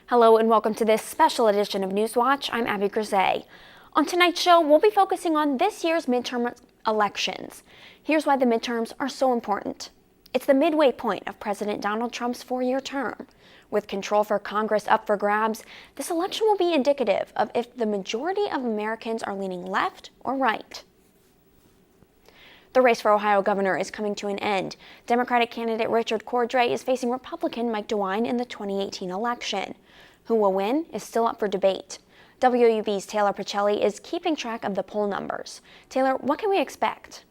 Hello and welcome to this special edition of Newswatch. I'm Abby Grisey. On tonight's show, we'll be focusing on this year's midterm elections. Here's why the midterms are so important. It's the midway point of President Donald Trump's four-year term. With control for Congress up for grabs, this election will be indicative of if the majority of Americans are leaning left or right. The race for Ohio governor is coming to an end. Democratic candidate Richard Cordray is facing Republican Mike DeWine in the 2018 election. Who will win is still up for debate. WOUB's Taylor Pacelli is keeping track of the poll numbers. Taylor, what can we expect?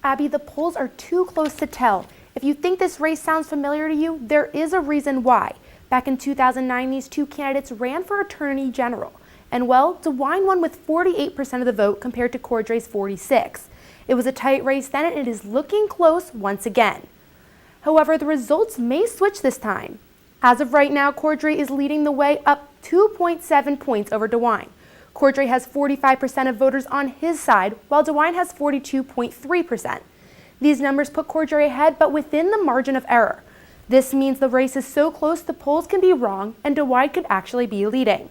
Abby, the polls are too close to tell. If you think this race sounds familiar to you, there is a reason why. Back in 2009, these two candidates ran for Attorney General. And well, DeWine won with 48% of the vote compared to Cordray's 46%. It was a tight race then, and it is looking close once again. However, the results may switch this time. As of right now, Cordray is leading the way up 2.7 points over DeWine. Cordray has 45% of voters on his side, while DeWine has 42.3%. These numbers put Cordray ahead, but within the margin of error. This means the race is so close the polls can be wrong, and DeWine could actually be leading.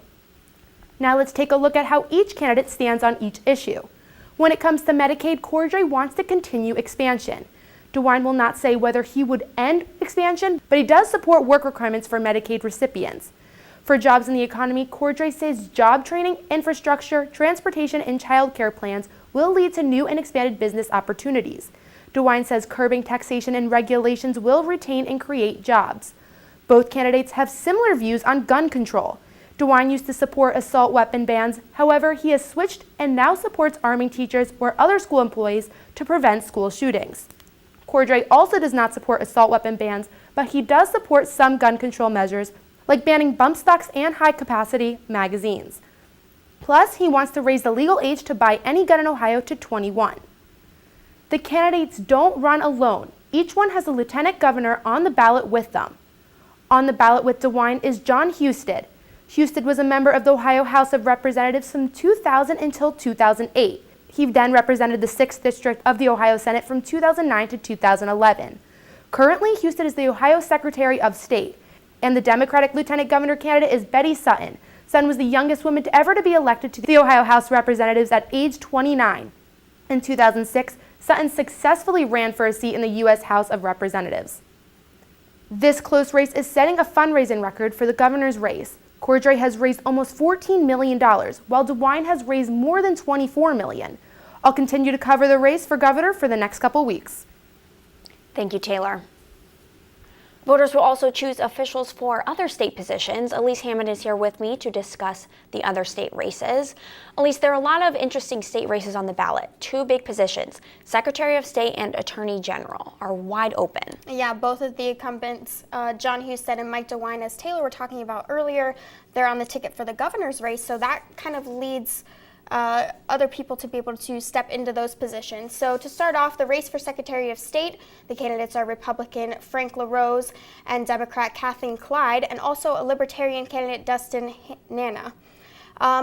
Now let's take a look at how each candidate stands on each issue. When it comes to Medicaid, Cordray wants to continue expansion. DeWine will not say whether he would end expansion, but he does support work requirements for Medicaid recipients. For jobs in the economy, Cordray says job training, infrastructure, transportation, and child care plans will lead to new and expanded business opportunities. DeWine says curbing taxation and regulations will retain and create jobs. Both candidates have similar views on gun control. DeWine used to support assault weapon bans. However, he has switched and now supports arming teachers or other school employees to prevent school shootings. Cordray also does not support assault weapon bans, but he does support some gun control measures, like banning bump stocks and high-capacity magazines. Plus, he wants to raise the legal age to buy any gun in Ohio to 21. The candidates don't run alone. Each one has a lieutenant governor on the ballot with them. On the ballot with DeWine is John Husted. Husted was a member of the Ohio House of Representatives from 2000 until 2008. He then represented the 6th District of the Ohio Senate from 2009 to 2011. Currently, Husted is the Ohio Secretary of State, and the Democratic Lieutenant Governor candidate is Betty Sutton. Sutton was the youngest woman ever to be elected to the Ohio House of Representatives at age 29. In 2006, Sutton successfully ran for a seat in the U.S. House of Representatives. This close race is setting a fundraising record for the governor's race. Cordray has raised almost $14 million, while DeWine has raised more than $24 million. I'll continue to cover the race for governor for the next couple weeks. Thank you, Taylor. Voters will also choose officials for other state positions. Elise Hammond is here with me to discuss the other state races. Elise, there are a lot of interesting state races on the ballot. Two big positions, Secretary of State and Attorney General, are wide open. Yeah, both of the incumbents, John Husted and Mike DeWine, as Taylor were talking about earlier, they're on the ticket for the governor's race, so that kind of leads other people to be able to step into those positions. So to start off, the race for Secretary of State, the candidates are Republican Frank LaRose and Democrat Kathleen Clyde, and also a Libertarian candidate Dustin Nana.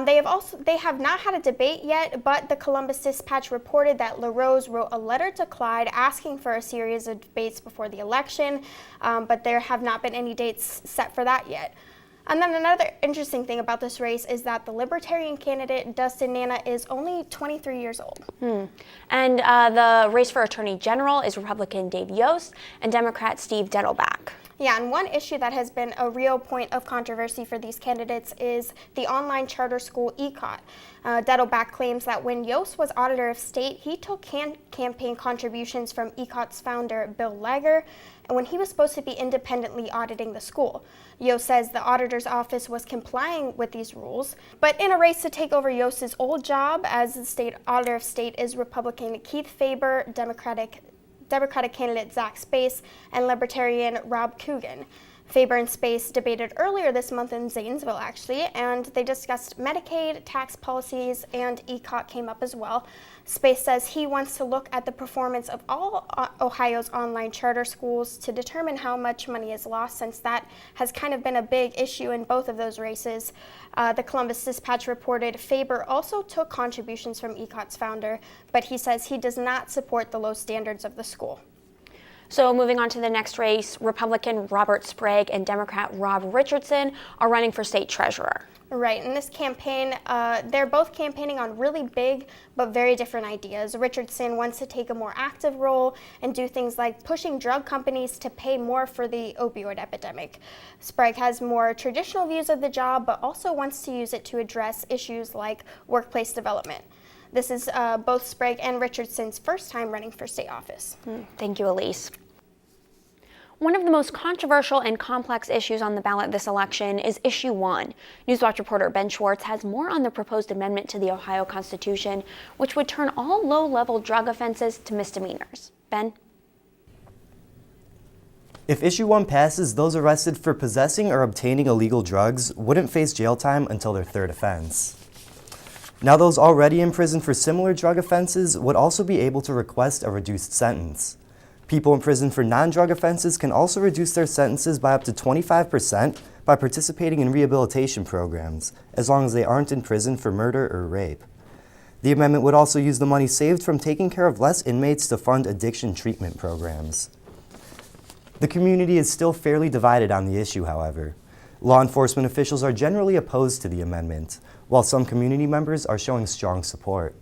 They have not had a debate yet, but the Columbus Dispatch reported that LaRose wrote a letter to Clyde asking for a series of debates before the election, but there have not been any dates set for that yet. And then another interesting thing about this race is that the Libertarian candidate, Dustin Nana, is only 23 years old. And the race for Attorney General is Republican Dave Yost and Democrat Steve Dettelbach. Yeah, and one issue that has been a real point of controversy for these candidates is the online charter school ECOT. Dettelbach claims that when Yost was Auditor of State, he took campaign contributions from ECOT's founder, Bill Lager, and when he was supposed to be independently auditing the school. Yost says the auditor's office was complying with these rules, but in a race to take over Yost's old job as the state Auditor of State is Republican Keith Faber, Democratic candidate Zach Space, and Libertarian Rob Coogan. Faber and Space debated earlier this month in Zanesville, actually, and they discussed Medicaid, tax policies, and ECOT came up as well. Space says he wants to look at the performance of all Ohio's online charter schools to determine how much money is lost, since that has kind of been a big issue in both of those races. The Columbus Dispatch reported Faber also took contributions from ECOT's founder, but he says he does not support the low standards of the school. So moving on to the next race, Republican Robert Sprague and Democrat Rob Richardson are running for state treasurer. Right, in this campaign, they're both campaigning on really big but very different ideas. Richardson wants to take a more active role and do things like pushing drug companies to pay more for the opioid epidemic. Sprague has more traditional views of the job, but also wants to use it to address issues like workplace development. This is both Sprague and Richardson's first time running for state office. Thank you, Elise. One of the most controversial and complex issues on the ballot this election is Issue 1. Newswatch reporter Ben Schwartz has more on the proposed amendment to the Ohio Constitution, which would turn all low-level drug offenses to misdemeanors. Ben? If Issue 1 passes, those arrested for possessing or obtaining illegal drugs wouldn't face jail time until their third offense. Now, those already in prison for similar drug offenses would also be able to request a reduced sentence. People in prison for non-drug offenses can also reduce their sentences by up to 25% by participating in rehabilitation programs, as long as they aren't in prison for murder or rape. The amendment would also use the money saved from taking care of less inmates to fund addiction treatment programs. The community is still fairly divided on the issue, however. Law enforcement officials are generally opposed to the amendment, while some community members are showing strong support.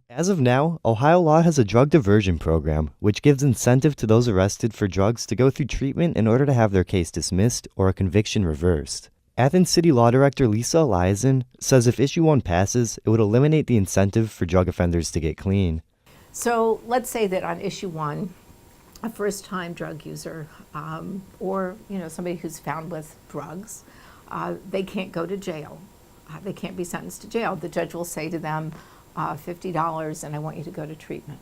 As of now, Ohio law has a drug diversion program, which gives incentive to those arrested for drugs to go through treatment in order to have their case dismissed or a conviction reversed. Athens City Law Director Lisa Eliason says if Issue 1 passes, it would eliminate the incentive for drug offenders to get clean. So let's say that on Issue 1, a first-time drug user or somebody who's found with drugs, they can't go to jail. They can't be sentenced to jail. The judge will say to them, $50 and I want you to go to treatment.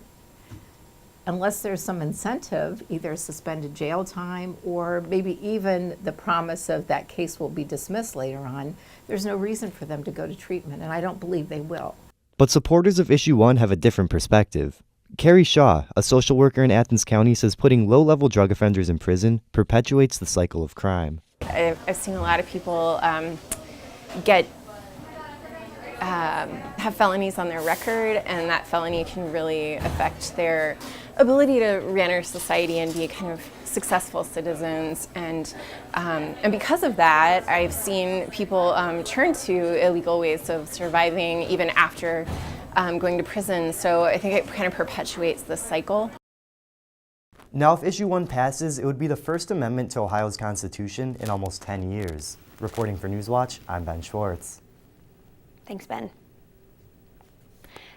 Unless there's some incentive, either suspended jail time or maybe even the promise of that case will be dismissed later on, there's no reason for them to go to treatment, and I don't believe they will. But supporters of Issue 1 have a different perspective. Carrie Shaw, a social worker in Athens County, says putting low-level drug offenders in prison perpetuates the cycle of crime. I've seen a lot of people have felonies on their record, and that felony can really affect their ability to re-enter society and be kind of successful citizens. And because of that, I've seen people turn to illegal ways of surviving even after going to prison. So I think it kind of perpetuates this cycle. Now, if Issue 1 passes, it would be the first amendment to Ohio's Constitution in almost 10 years. Reporting for Newswatch, I'm Ben Schwartz. Thanks, Ben.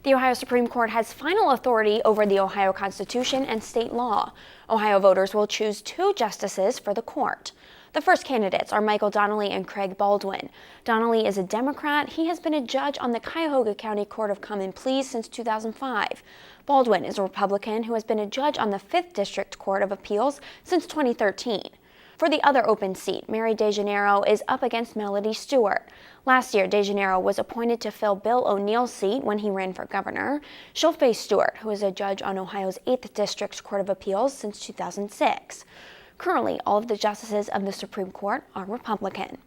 The Ohio Supreme Court has final authority over the Ohio Constitution and state law. Ohio voters will choose 2 justices for the court. The first candidates are Michael Donnelly and Craig Baldwin. Donnelly is a Democrat. He has been a judge on the Cuyahoga County Court of Common Pleas since 2005. Baldwin is a Republican who has been a judge on the 5th District Court of Appeals since 2013. For the other open seat, Mary DeJaneiro is up against Melody Stewart. Last year, DeJaneiro was appointed to fill Bill O'Neill's seat when he ran for governor. She'll face Stewart, who is a judge on Ohio's 8th District Court of Appeals since 2006. Currently, all of the justices of the Supreme Court are Republican.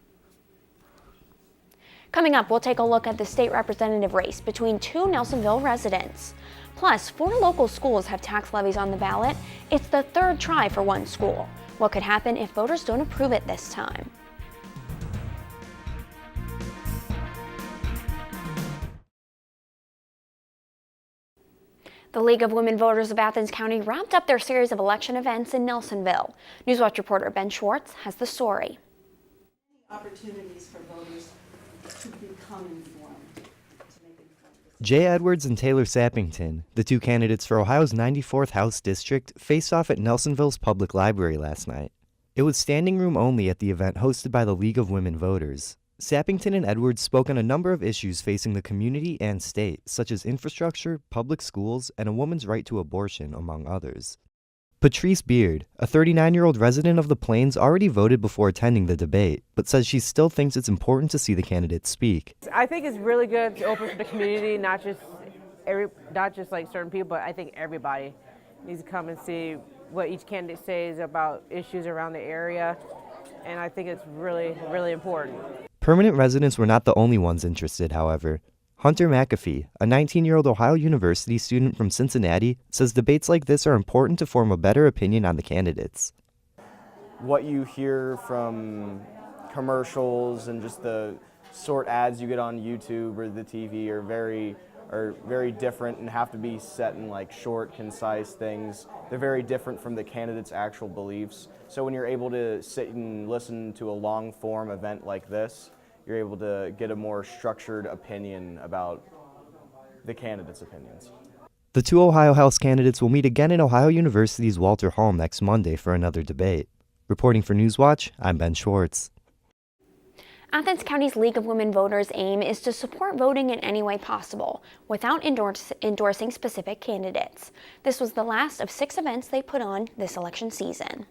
Coming up, we'll take a look at the state representative race between 2 Nelsonville residents. Plus, 4 local schools have tax levies on the ballot. It's the 3rd try for one school. What could happen if voters don't approve it this time? The League of Women Voters of Athens County wrapped up their series of election events in Nelsonville. Newswatch reporter Ben Schwartz has the story. Opportunities for voters to become informed. Jay Edwards and Taylor Sappington, the 2 candidates for Ohio's 94th House District, faced off at Nelsonville's public library last night. It was standing room only at the event hosted by the League of Women Voters. Sappington and Edwards spoke on a number of issues facing the community and state, such as infrastructure, public schools, and a woman's right to abortion, among others. Patrice Beard, a 39-year-old resident of the Plains, already voted before attending the debate, but says she still thinks it's important to see the candidates speak. I think it's really good to open for the community, not just like certain people, but I think everybody needs to come and see what each candidate says about issues around the area, and I think it's really, really important. Permanent residents were not the only ones interested, however. Hunter McAfee, a 19-year-old Ohio University student from Cincinnati, says debates like this are important to form a better opinion on the candidates. What you hear from commercials and just the short ads you get on YouTube or the TV are very different and have to be set in like short, concise things. They're very different from the candidates' actual beliefs. So when you're able to sit and listen to a long-form event like this, you're able to get a more structured opinion about the candidates' opinions. The two Ohio House candidates will meet again in Ohio University's Walter Hall next Monday for another debate. Reporting for Newswatch, I'm Ben Schwartz. Athens County's League of Women Voters' aim is to support voting in any way possible, without endorsing specific candidates. This was the last of 6 events they put on this election season.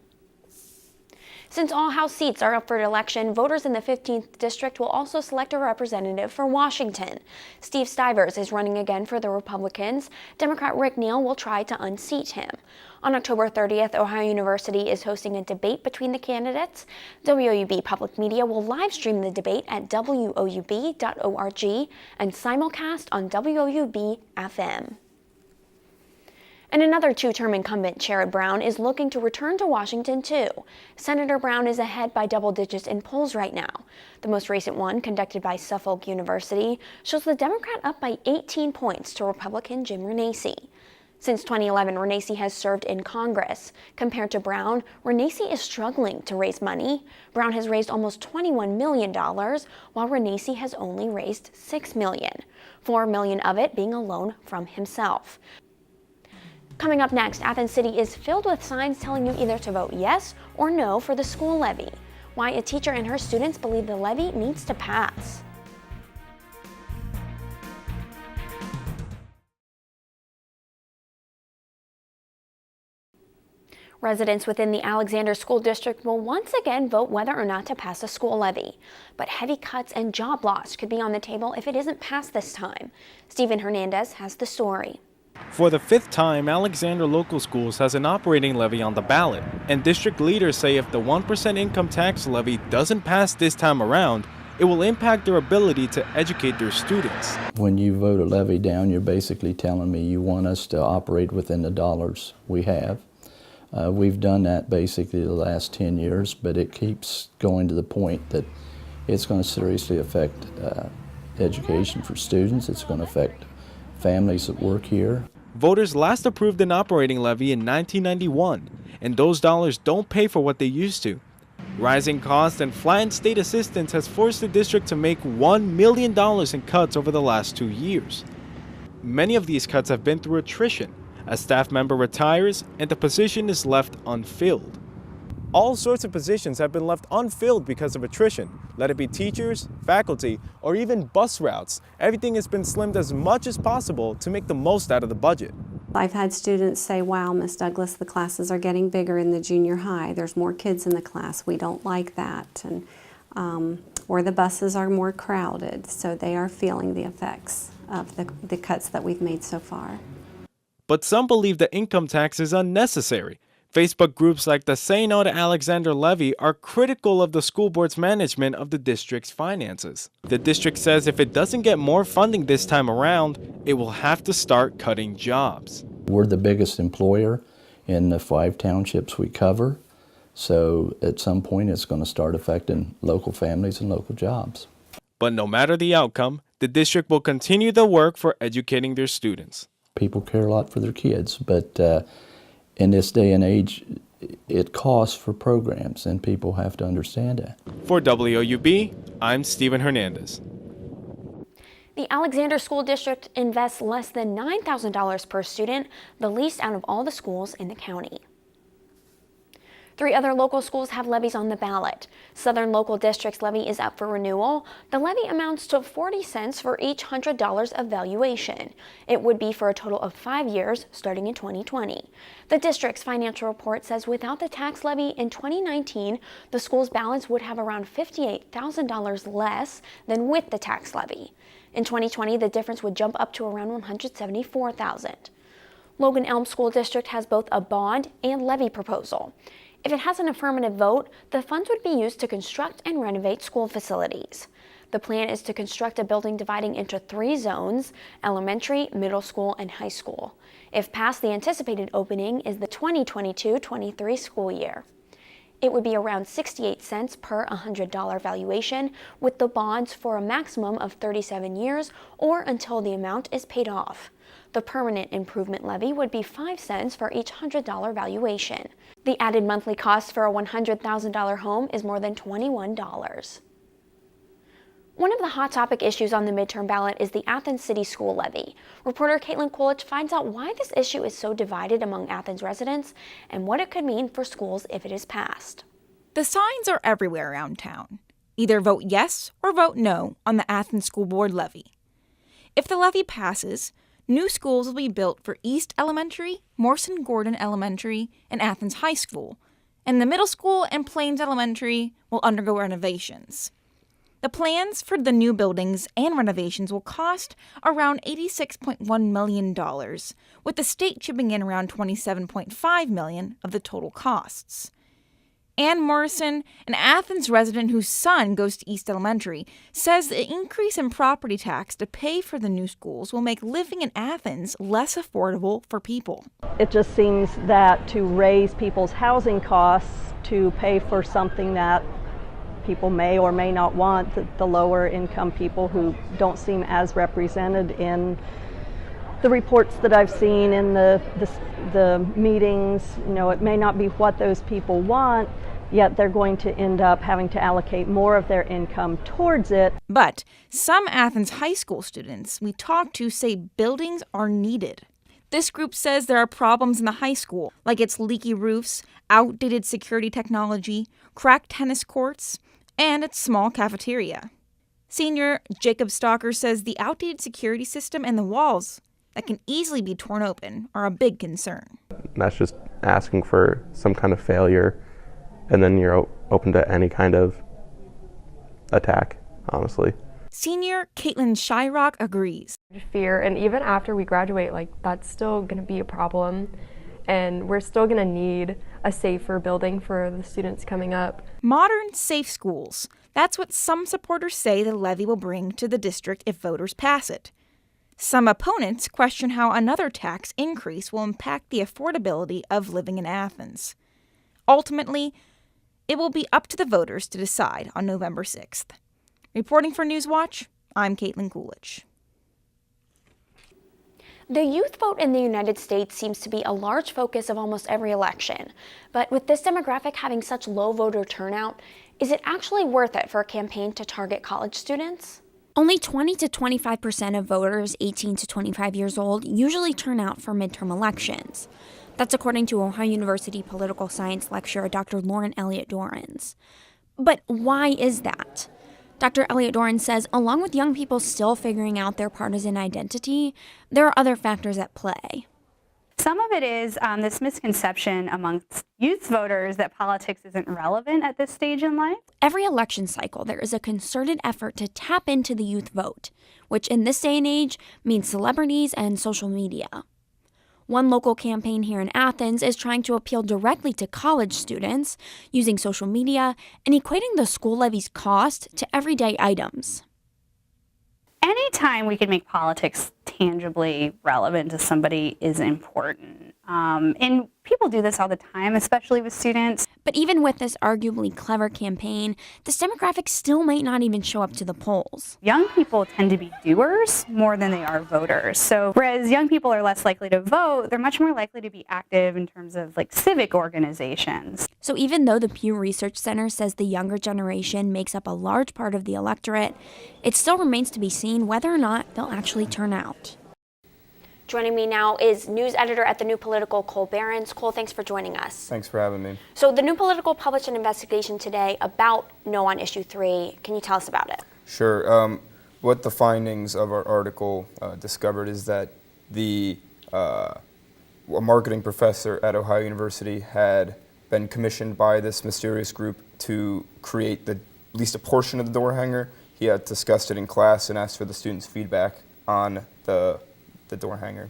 Since all House seats are up for election, voters in the 15th District will also select a representative for Washington. Steve Stivers is running again for the Republicans. Democrat Rick Neal will try to unseat him. On October 30th, Ohio University is hosting a debate between the candidates. WOUB Public Media will live stream the debate at woub.org and simulcast on WOUB FM. And another 2-term incumbent, Sherrod Brown, is looking to return to Washington, too. Senator Brown is ahead by double digits in polls right now. The most recent one, conducted by Suffolk University, shows the Democrat up by 18 points to Republican Jim Renacci. Since 2011, Renacci has served in Congress. Compared to Brown, Renacci is struggling to raise money. Brown has raised almost $21 million, while Renacci has only raised $6 million, $4 million of it being a loan from himself. Coming up next, Athens City is filled with signs telling you either to vote yes or no for the school levy. Why a teacher and her students believe the levy needs to pass. Residents within the Alexander School District will once again vote whether or not to pass a school levy. But heavy cuts and job loss could be on the table if it isn't passed this time. Stephen Hernandez has the story. For the 5th time, Alexander Local Schools has an operating levy on the ballot, and district leaders say if the 1% income tax levy doesn't pass this time around, it will impact their ability to educate their students. When you vote a levy down, you're basically telling me you want us to operate within the dollars we have. We've done that basically the last 10 years, but it keeps going to the point that it's going to seriously affect education for students. It's going to affect families that work here. Voters last approved an operating levy in 1991, and those dollars don't pay for what they used to. Rising costs and flattened state assistance has forced the district to make $1 million in cuts over the last 2 years. Many of these cuts have been through attrition. A staff member retires and the position is left unfilled. All sorts of positions have been left unfilled because of attrition. Let it be teachers, faculty, or even bus routes. Everything has been slimmed as much as possible to make the most out of the budget. I've had students say, wow, Miss Douglas, the classes are getting bigger in the junior high. There's more kids in the class. We don't like that. And or the buses are more crowded. So they are feeling the effects of the cuts that we've made so far. But some believe the income tax is unnecessary. Facebook groups like the Say No to Alexander Levy are critical of the school board's management of the district's finances. The district says if it doesn't get more funding this time around, it will have to start cutting jobs. We're the biggest employer in the 5 townships we cover, so at some point it's going to start affecting local families and local jobs. But no matter the outcome, the district will continue the work for educating their students. People care a lot for their kids, but in this day and age, it costs for programs, and people have to understand that. For WOUB, I'm Stephen Hernandez. The Alexander School District invests less than $9,000 per student, the least out of all the schools in the county. 3 other local schools have levies on the ballot. Southern Local District's levy is up for renewal. The levy amounts to 40 cents for each $100 of valuation. It would be for a total of 5 years, starting in 2020. The district's financial report says without the tax levy in 2019, the school's balance would have around $58,000 less than with the tax levy. In 2020, the difference would jump up to around $174,000. Logan Elm School District has both a bond and levy proposal. If it has an affirmative vote, the funds would be used to construct and renovate school facilities. The plan is to construct a building dividing into 3 zones: elementary, middle school, and high school. If passed, the anticipated opening is the 2022-23 school year. It would be around 68 cents per $100 valuation, with the bonds for a maximum of 37 years or until the amount is paid off. The permanent improvement levy would be 5 cents for each $100 valuation. The added monthly cost for a $100,000 home is more than $21. One of the hot topic issues on the midterm ballot is the Athens City School levy. Reporter Caitlin Coolidge finds out why this issue is so divided among Athens residents and what it could mean for schools if it is passed. The signs are everywhere around town. Either vote yes or vote no on the Athens School Board levy. If the levy passes, new schools will be built for East Elementary, Morrison Gordon Elementary, and Athens High School, and the middle school and Plains Elementary will undergo renovations. The plans for the new buildings and renovations will cost around $86.1 million, with the state chipping in around $27.5 million of the total costs. Ann Morrison, an Athens resident whose son goes to East Elementary, says the increase in property tax to pay for the new schools will make living in Athens less affordable for people. It just seems that to raise people's housing costs to pay for something that people may or may not want, the lower income people who don't seem as represented in the reports that I've seen in the meetings. You know, it may not be what those people want, yet they're going to end up having to allocate more of their income towards it. But some Athens high school students we talked to say buildings are needed. This group says there are problems in the high school, like its leaky roofs, outdated security technology, cracked tennis courts, and its small cafeteria. Senior Jacob Stalker says the outdated security system and the walls that can easily be torn open are a big concern. That's just asking for some kind of failure, and then you're open to any kind of attack, honestly. Senior Caitlin Shyrock agrees. Fear, and even after we graduate, that's still going to be a problem, and we're still going to need a safer building for the students coming up. Modern, safe schools. That's what some supporters say the levy will bring to the district if voters pass it. Some opponents question how another tax increase will impact the affordability of living in Athens. Ultimately, it will be up to the voters to decide on November 6th. Reporting for Newswatch, I'm Caitlin Coolidge. The youth vote in the United States seems to be a large focus of almost every election. But with this demographic having such low voter turnout, is it actually worth it for a campaign to target college students? Only 20 to 25% of voters 18 to 25 years old usually turn out for midterm elections. That's according to Ohio University political science lecturer Dr. Logan Elm. But why is that? Dr. Elliott Doran says along with young people still figuring out their partisan identity, there are other factors at play. Some of it is this misconception amongst youth voters that politics isn't relevant at this stage in life. Every election cycle, there is a concerted effort to tap into the youth vote, which in this day and age means celebrities and social media. One local campaign here in Athens is trying to appeal directly to college students using social media and equating the school levy's cost to everyday items. Anytime we can make politics tangibly relevant to somebody is important. And people do this all the time, especially with students. But even with this arguably clever campaign, this demographic still might not even show up to the polls. Young people tend to be doers more than they are voters. So whereas young people are less likely to vote, they're much more likely to be active in terms of civic organizations. So even though the Pew Research Center says the younger generation makes up a large part of the electorate, it still remains to be seen whether or not they'll actually turn out. Joining me now is news editor at The New Political, Cole Behrens. Cole, thanks for joining us. Thanks for having me. So The New Political published an investigation today about No on Issue 3. Can you tell us about it? Sure. What the findings of our article discovered is that a marketing professor at Ohio University had been commissioned by this mysterious group to create at least a portion of the door hanger. He had discussed it in class and asked for the students' feedback on the door hanger.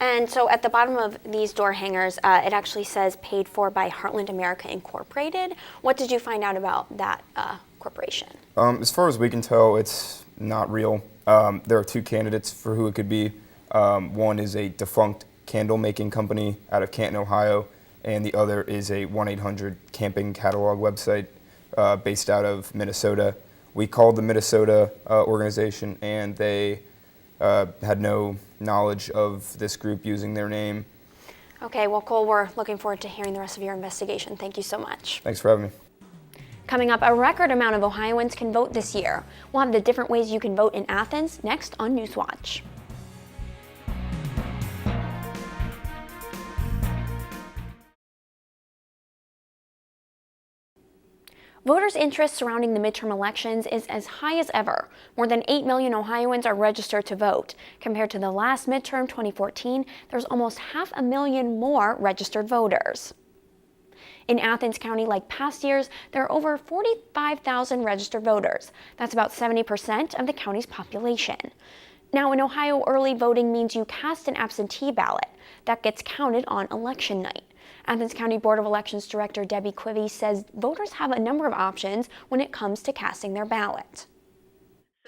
And so at the bottom of these door hangers, it actually says paid for by Heartland America Incorporated. What did you find out about that corporation? As far as we can tell, it's not real. There are two candidates for who it could be. One is a defunct candle making company out of Canton, Ohio, and the other is a 1-800 camping catalog website based out of Minnesota. We called the Minnesota organization, and they had no knowledge of this group using their name. Okay, well, Cole, we're looking forward to hearing the rest of your investigation. Thank you so much. Thanks for having me. Coming up, a record amount of Ohioans can vote this year. We'll have the different ways you can vote in Athens next on Newswatch. Voters' interest surrounding the midterm elections is as high as ever. More than 8 million Ohioans are registered to vote. Compared to the last midterm, 2014, there's almost 500,000 more registered voters. In Athens County, like past years, there are over 45,000 registered voters. That's about 70% of the county's population. Now, in Ohio, early voting means you cast an absentee ballot. That gets counted on election night. Athens County Board of Elections Director Debbie Quivy says voters have a number of options when it comes to casting their ballot.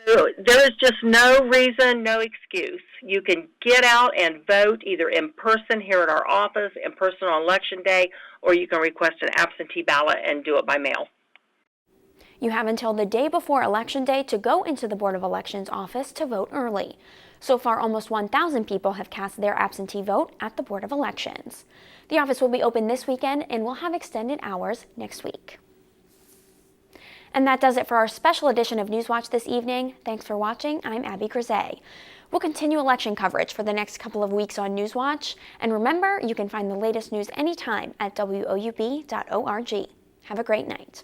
So there is just no reason, no excuse. You can get out and vote either in person here at our office, in person on election day, or you can request an absentee ballot and do it by mail. You have until the day before Election Day to go into the Board of Elections office to vote early. So far, almost 1,000 people have cast their absentee vote at the Board of Elections. The office will be open this weekend and will have extended hours next week. And that does it for our special edition of Newswatch this evening. Thanks for watching. I'm Abby Grisey. We'll continue election coverage for the next couple of weeks on Newswatch. And remember, you can find the latest news anytime at WOUB.org. Have a great night.